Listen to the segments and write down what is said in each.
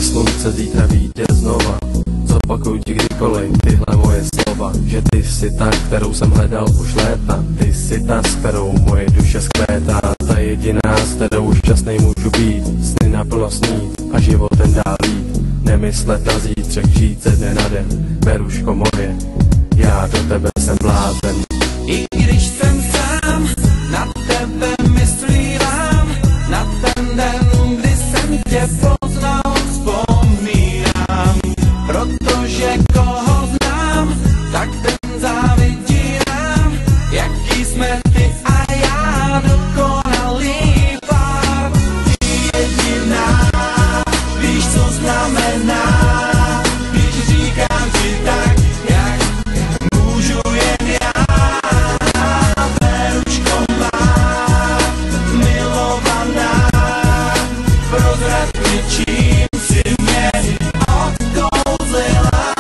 slunce zítra vyjde znova. Zopakuju ti kdykoliv tyhle moje slova, že ty jsi ta, kterou jsem hledal už léta. Ty jsi ta, s kterou moje duše skvétá, ta jediná, s kterou šťastnej můžu být. Sny naplno snít a životem dál jít, nemyslet na zítřek, žít ze dne na den. Beruško moje, já do tebe jsem blázen. I když jsem sám, na tebe myslívám, na ten den, kdy jsem tě poznal, vzpomínám. Protože koho znám, tak ten závidí nám, jaký jsme ty a já, dokonalý pár. Ty jediná, víš, co znamená, když říkám ti tak, jak můžu jen já. Beruško má, milovaná, prozrad mi, čím si mě odkouzlila.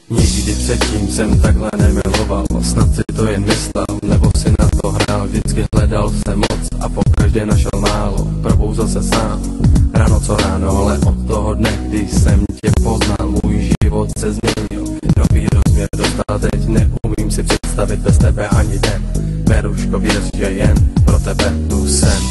Nikdy předtím jsem takhle nemiloval, snad si to jen myslel, nebo si na to hrál. Vždycky hledal jsem moc a pokaždé našel málo, probouzal se sám, ráno co ráno, ale od toho dne, když jsem tě poznal, můj život se změnil. Nový rozměr dostal teď, neumím si představit bez tebe ani den. Beruško, věř, že jen pro tebe tu jsem.